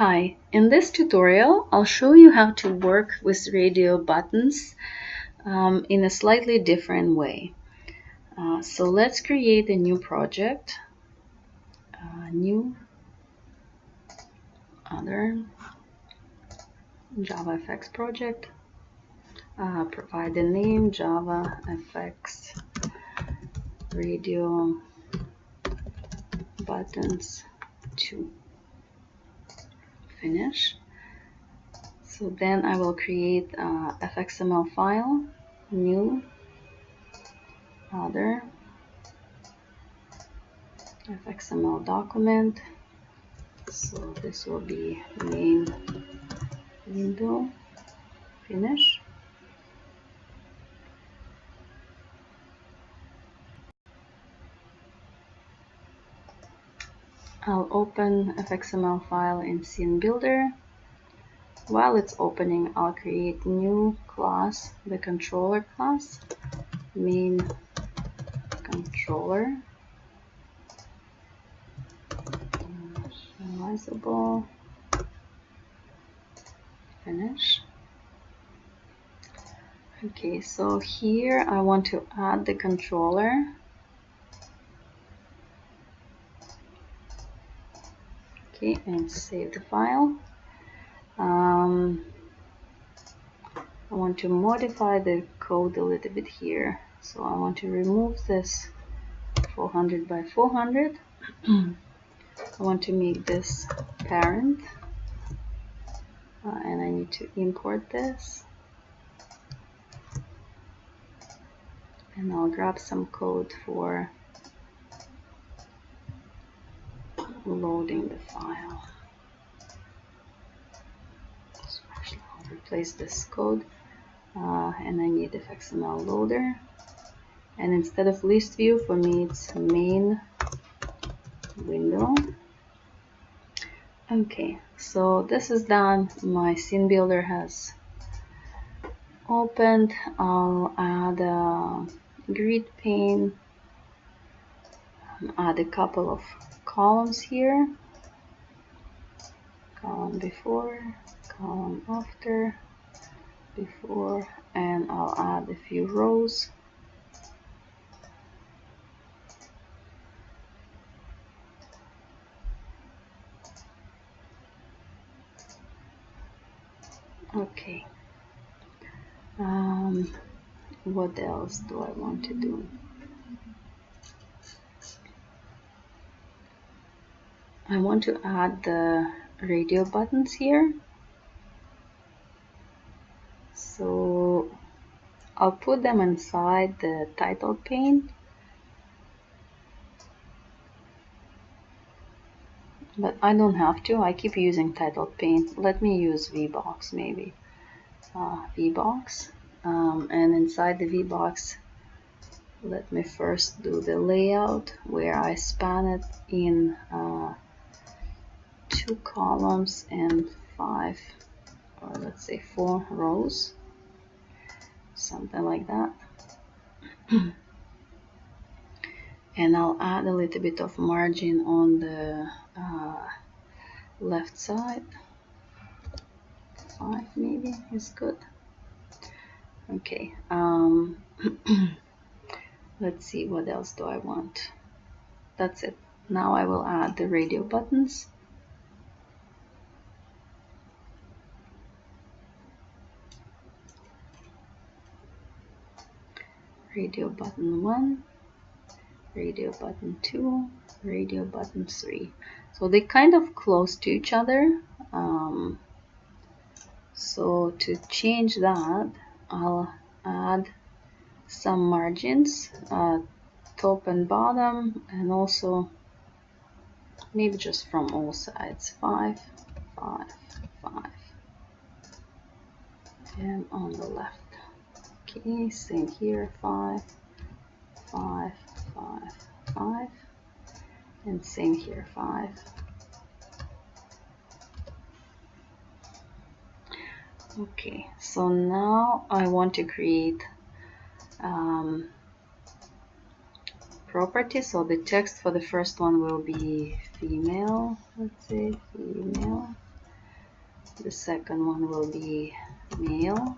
Hi, in this tutorial I'll show you how to work with radio buttons in a slightly different way. So let's create a new project, new other javafx project. Provide the name javafx radio buttons 2. Finish. So then I will create a fxml file, new other fxml document. So this will be main window. Finish. I'll open fxml file in Scene Builder. While it's opening, I'll create new class, the controller class, main controller, initializable. Finish. Okay, so here I want to add the controller. Okay, and save the file. I want to modify the code a little bit here. So I want to remove this 400 by 400. I want to make this parent. And I need to import this. And I'll grab some code for loading the file. So actually I'll replace this code. And I need the XML loader. And instead of list view, for me it's main window. Okay, so this is done. My scene builder has opened. I'll add a grid pane, add a couple of columns here, column before, column after, before, and I'll add a few rows. Okay, what else do I want to do? I want to add the radio buttons here. So I'll put them inside the title pane. But I don't have to. I keep using title pane. Let me use VBox maybe. VBox. And inside the VBox, let me first do the layout where I span it in 2 columns and 5, or let's say 4 rows. Something like that. And I'll add a little bit of margin on the left side. 5 maybe is good. Okay, let's see, what else do I want? That's it. Now I will add the radio buttons. Radio button 1, radio button 2, radio button 3. So they're kind of close to each other. So to change that, I'll add some margins, top and bottom, and also maybe just from all sides, 5, 5, 5, and on the left. Okay, same here, 5, 5, 5, 5, and same here, 5. Okay, so now I want to create property. So the text for the first one will be female. Let's say female. The second one will be mail,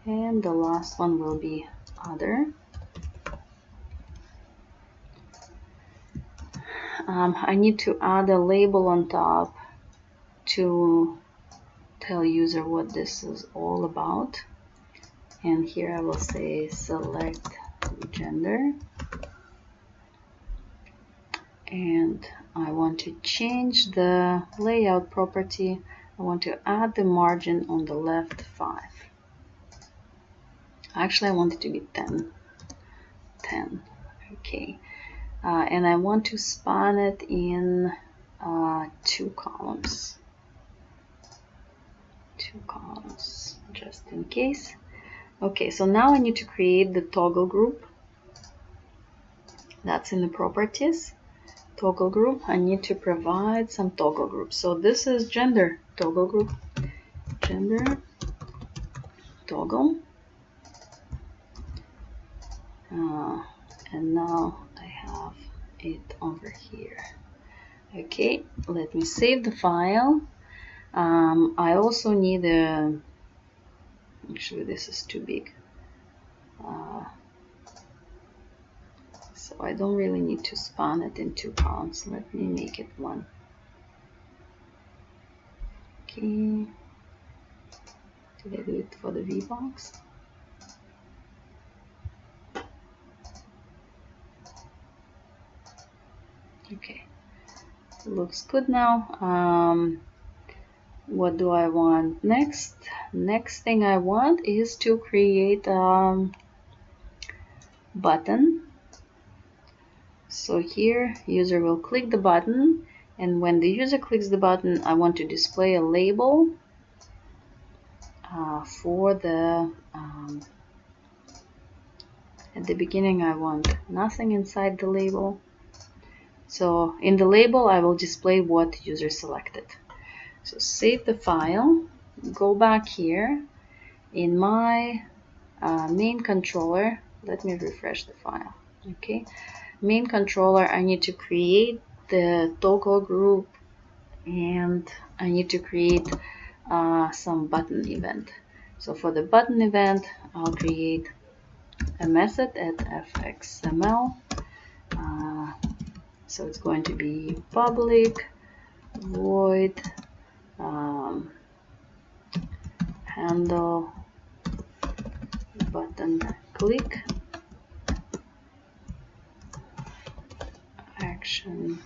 and the last one will be other. I need to add a label on top to tell user what this is all about. And here I will say select gender. And I want to change the layout property. I want to add the margin on the left 5. Actually, I want it to be 10. Okay. And I want to span it in 2 columns. 2 columns, just in case. Okay, so now I need to create the toggle group. That's in the properties. Toggle group. I need to provide some toggle groups. So this is gender toggle group. Gender toggle. And now I have it over here. Okay, let me save the file. I also need a, actually this is too big. So I don't really need to span it in 2 columns. Let me make it 1. Okay. Did I do it for the VBox? Okay. It looks good now. What do I want next? Next thing I want is to create a button. So here user will click the button, and when the user clicks the button, I want to display a label for the at the beginning I want nothing inside the label. So in the label I will display what user selected. So save the file, go back here in my main controller. Let me refresh the file. Okay, main controller, I need to create the toggle group, and I need to create some button event. So for the button event, I'll create a method at fxml. So it's going to be public void handle button click action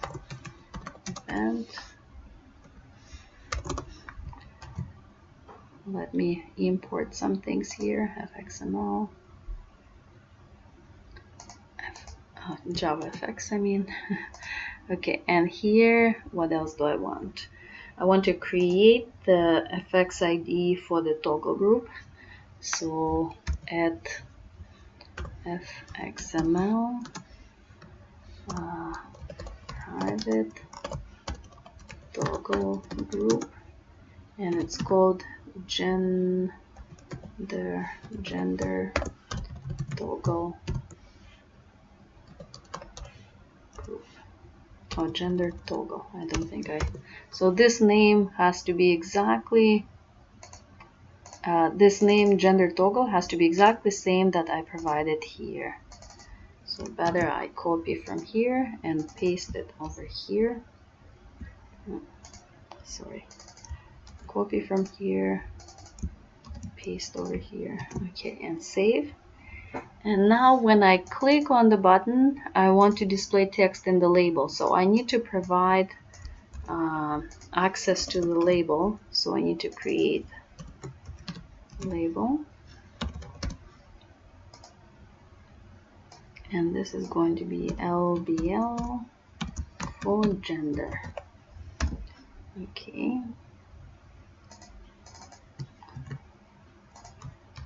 event. Let me import some things here. fxml javafx, I mean. Okay, and here what else do I want? I want to create the fx ID for the toggle group. So at fxml private toggle group, and it's called gender toggle group. Oh, gender toggle. I don't think I. So this name has to be exactly. This name gender toggle has to be exactly the same that I provided here. So better I copy from here and paste it over here. Sorry. Copy from here, paste over here. Okay, and save. And now when I click on the button, I want to display text in the label. So I need to provide access to the label. So I need to create label. And this is going to be LBL for gender. Okay.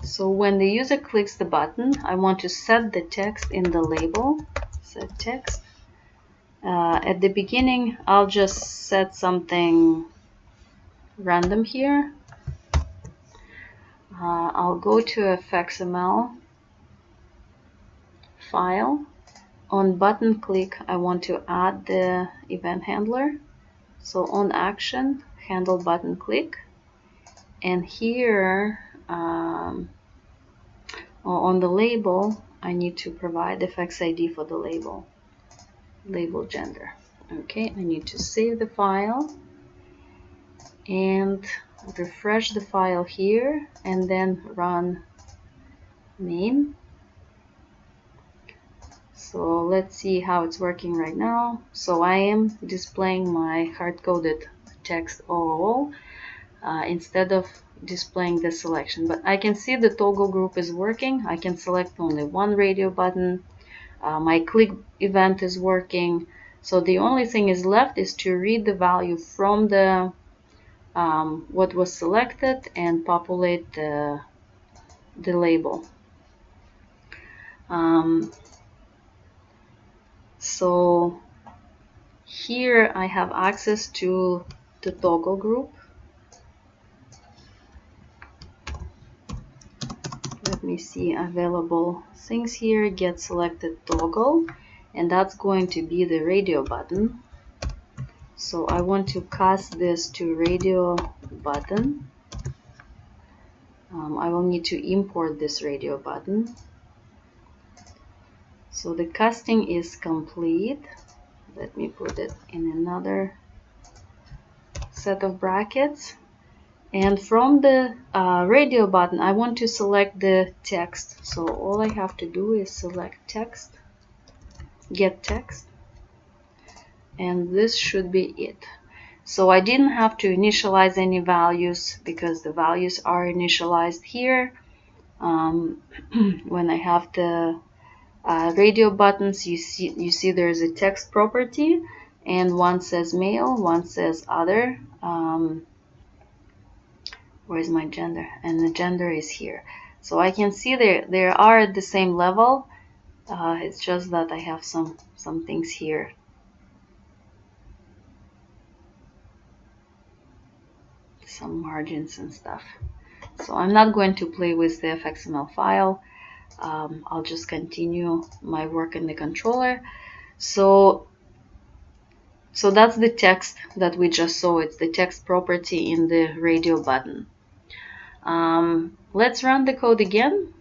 So when the user clicks the button, I want to set the text in the label. Set text. At the beginning, I'll just set something random here. I'll go to a fxml file. On button click, I want to add the event handler. So on action, handle button click, and here on the label I need to provide FX ID for the label gender. Okay, I need to save the file and refresh the file here and then run main. So let's see how it's working right now. So I am displaying my hard-coded text all instead of displaying the selection, but I can see the toggle group is working. I can select only one radio button. My click event is working. So the only thing is left is to read the value from the what was selected and populate the label. So here I have access to the toggle group. Let me see available things here. Get selected toggle, and that's going to be the radio button. So I want to cast this to radio button. I will need to import this radio button. So the casting is complete. Let me put it in another set of brackets. And from the radio button, I want to select the text. So all I have to do is select text, get text, and this should be it. So I didn't have to initialize any values because the values are initialized here. When I have the radio buttons, you see there's a text property, and one says male, one says other. Where's my gender? And the gender is here. So I can see they are at the same level. It's just that I have some things here. Some margins and stuff. So I'm not going to play with the fxml file. I'll just continue my work in the controller. So that's the text that we just saw. It's the text property in the radio button. Let's run the code again.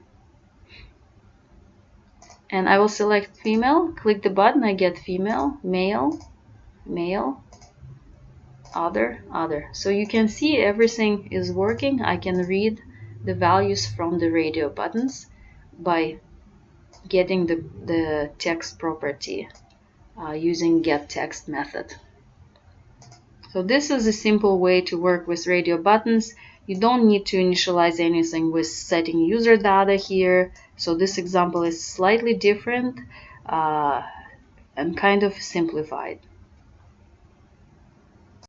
And I will select female, click the button, I get female, male, male, other, other. So you can see everything is working. I can read the values from the radio buttons by getting the text property using getText method. So this is a simple way to work with radio buttons. You don't need to initialize anything with setting user data here. So this example is slightly different and kind of simplified.